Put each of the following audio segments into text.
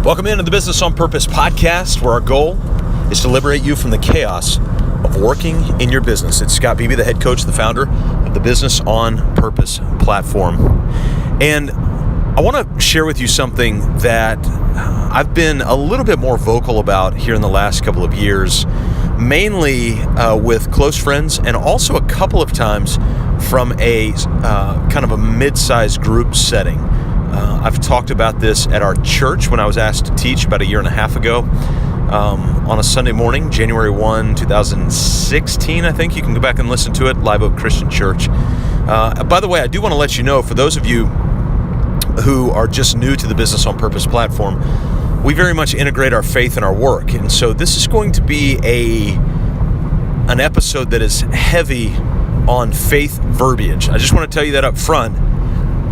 Welcome into the Business on Purpose podcast, where our goal is to liberate you from the chaos of working in your business. It's Scott Beebe, the head coach, the founder of the Business on Purpose platform. And I want to share with you something that I've been a little bit more vocal about here in the last couple of years, mainly with close friends and also a couple of times from a kind of a mid-sized group setting. I've talked about this at our church when I was asked to teach about a year and a half ago on a Sunday morning, January 1, 2016, I think. You can go back and listen to it, Live Oak Christian Church. By the way, I do want to let you know, for those of you who are just new to the Business on Purpose platform, we very much integrate our faith in our work. And so this is going to be an episode that is heavy on faith verbiage. I just want to tell you that up front.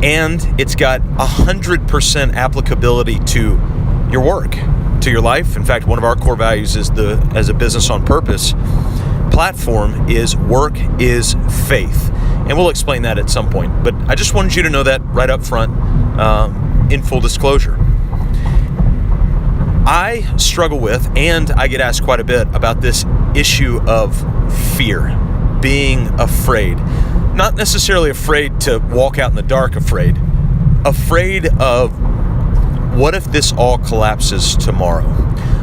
And it's got 100% applicability to your work, to your life. In fact, one of our core values is as a Business on Purpose platform is work is faith. And we'll explain that at some point. But I just wanted you to know that right up front, in full disclosure. I struggle with, and I get asked quite a bit about this issue of fear, being afraid. Not necessarily afraid to walk out in the dark, afraid of what if this all collapses tomorrow?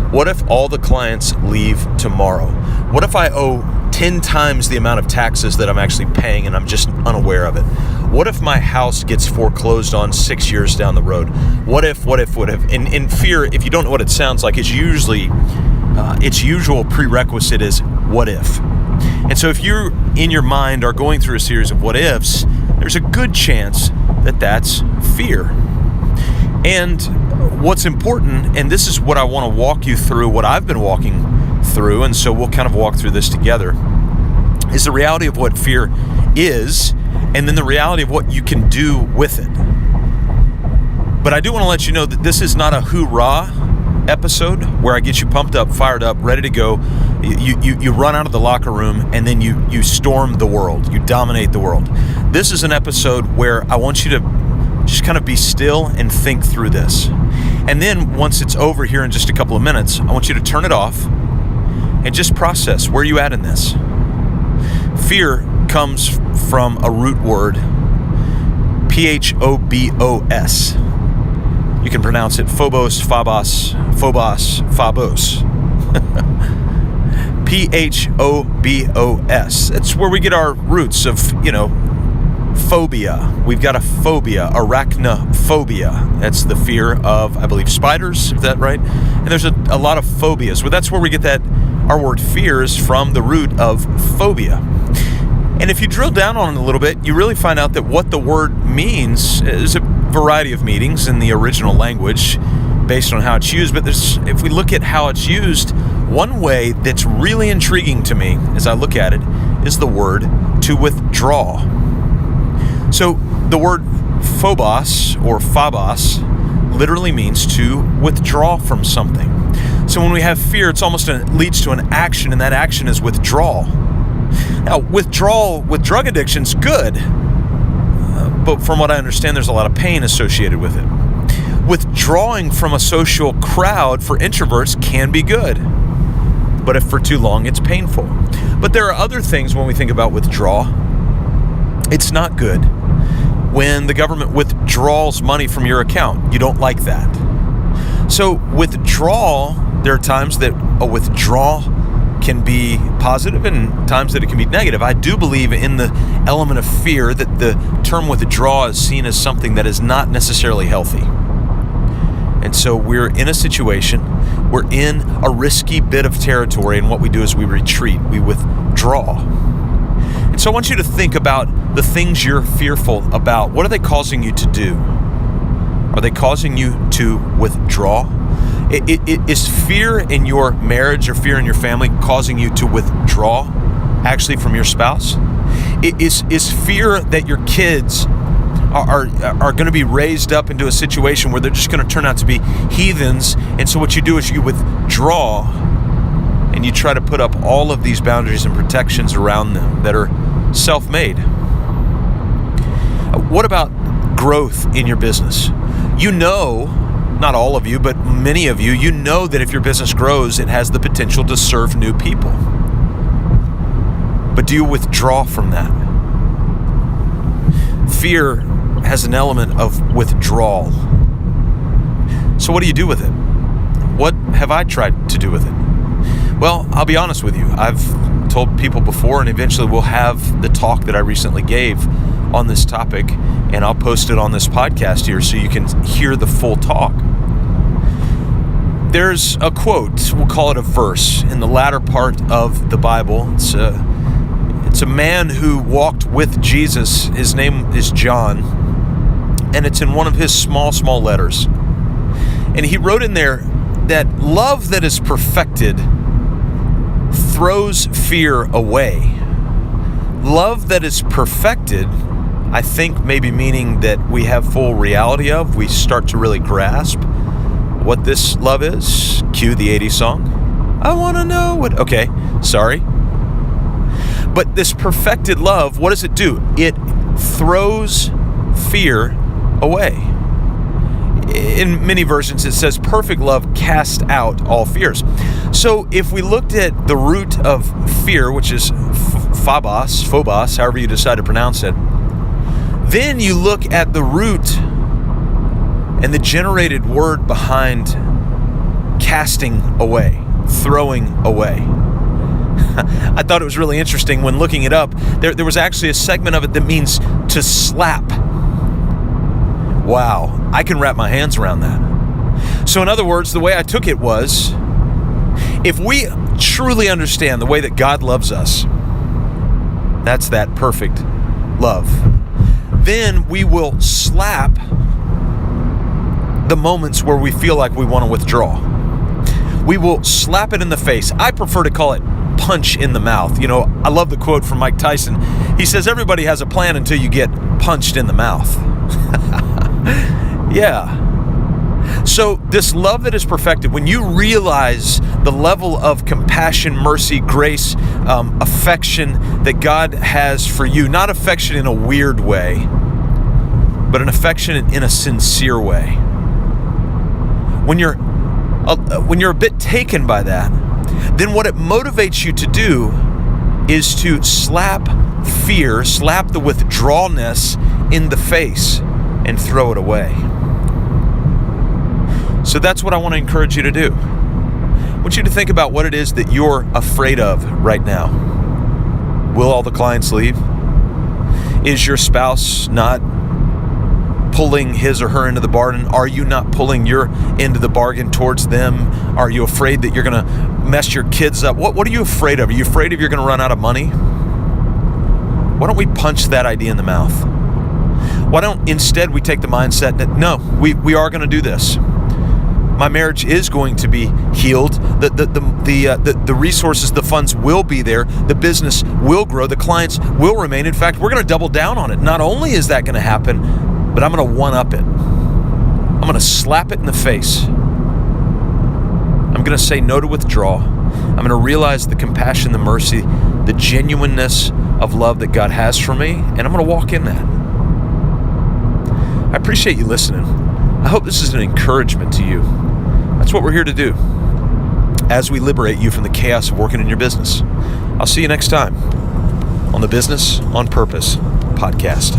What if all the clients leave tomorrow? What if I owe 10 times the amount of taxes that I'm actually paying and I'm just unaware of it? What if my house gets foreclosed on 6 years down the road? What if? And fear, if you don't know what it sounds like, it's usually, its usual prerequisite is what if? And so if you in your mind are going through a series of what ifs, there's a good chance that that's fear. And what's important, and this is what I want to walk you through, what I've been walking through, and so we'll kind of walk through this together, is the reality of what fear is, and then the reality of what you can do with it. But I do want to let you know that this is not a hoorah episode where I get you pumped up, fired up, ready to go. You run out of the locker room and then you storm the world. You dominate the world. This is an episode where I want you to just kind of be still and think through this. And then once it's over here in just a couple of minutes, I want you to turn it off and just process where you at in this. Fear comes from a root word, Phobos. You can pronounce it phobos, phobos, phobos. Phobos. That's where we get our roots of, phobia. We've got a phobia, arachnophobia. That's the fear of, I believe, spiders. Is that right? And there's a lot of phobias. Well, that's where we get our word fear is from the root of phobia. And if you drill down on it a little bit, you really find out that what the word means is a variety of meanings in the original language based on how it's used. But if we look at how it's used, one way that's really intriguing to me as I look at it is the word to withdraw. So the word phobos or phobos literally means to withdraw from something. So when we have fear, it's almost leads to an action, and that action is withdrawal. Now, withdrawal with drug addiction is good, but from what I understand, there's a lot of pain associated with it. Withdrawing from a social crowd for introverts can be good, but if for too long, it's painful. But there are other things when we think about withdraw. It's not good. When the government withdraws money from your account, you don't like that. So withdrawal, there are times that a withdrawal can be positive and times that it can be negative. I do believe in the element of fear that the term withdraw is seen as something that is not necessarily healthy. And so we're in a situation, we're in a risky bit of territory, and what we do is we retreat, we withdraw. And so I want you to think about the things you're fearful about. What are they causing you to do? Are they causing you to withdraw? Is fear in your marriage or fear in your family causing you to withdraw actually from your spouse? Is fear that your kids are going to be raised up into a situation where they're just going to turn out to be heathens, and so what you do is you withdraw and you try to put up all of these boundaries and protections around them that are self-made? What about growth in your business? You know not all of you, but many of you, you know that if your business grows, it has the potential to serve new people. But do you withdraw from that? Fear has an element of withdrawal. So what do you do with it? What have I tried to do with it? Well, I'll be honest with you. I've told people before, and eventually we'll have the talk that I recently gave on this topic, and I'll post it on this podcast here so you can hear the full talk. There's a quote, we'll call it a verse, in the latter part of the Bible. It's a man who walked with Jesus. His name is John, and it's in one of his small letters. And he wrote in there that love that is perfected throws fear away. Love that is perfected, I think maybe meaning that we have full reality of, we start to really grasp what this love is. Cue the 80s song. I want to know what... Okay, sorry. But this perfected love, what does it do? It throws fear away. In many versions, it says perfect love casts out all fears. So if we looked at the root of fear, which is phobos, however you decide to pronounce it, then you look at the root and the generated word behind casting away, throwing away. I thought it was really interesting when looking it up. There was actually a segment of it that means to slap. Wow, I can wrap my hands around that. So in other words, the way I took it was, if we truly understand the way that God loves us, that's that perfect love, then we will slap the moments where we feel like we want to withdraw. We will slap it in the face. I prefer to call it punch in the mouth. You know, I love the quote from Mike Tyson. He says, everybody has a plan until you get punched in the mouth. Yeah. So this love that is perfected, when you realize the level of compassion, mercy, grace, affection that God has for you, not affection in a weird way, but an affection in a sincere way. When you're a bit taken by that, then what it motivates you to do is to slap fear, slap the withdrawalness in the face and throw it away. So that's what I want to encourage you to do. I want you to think about what it is that you're afraid of right now. Will all the clients leave? Is your spouse not pulling his or her into the bargain? Are you not pulling your end of the bargain towards them? Are you afraid that you're going to mess your kids up? What are you afraid of? Are you afraid of you're going to run out of money? Why don't we punch that idea in the mouth? Why don't instead we take the mindset that no, we are going to do this. My marriage is going to be healed. The resources, the funds will be there. The business will grow. The clients will remain. In fact, we're going to double down on it. Not only is that going to happen, but I'm going to one-up it. I'm going to slap it in the face. I'm going to say no to withdraw. I'm going to realize the compassion, the mercy, the genuineness of love that God has for me, and I'm going to walk in that. I appreciate you listening. I hope this is an encouragement to you. That's what we're here to do as we liberate you from the chaos of working in your business. I'll see you next time on the Business on Purpose podcast.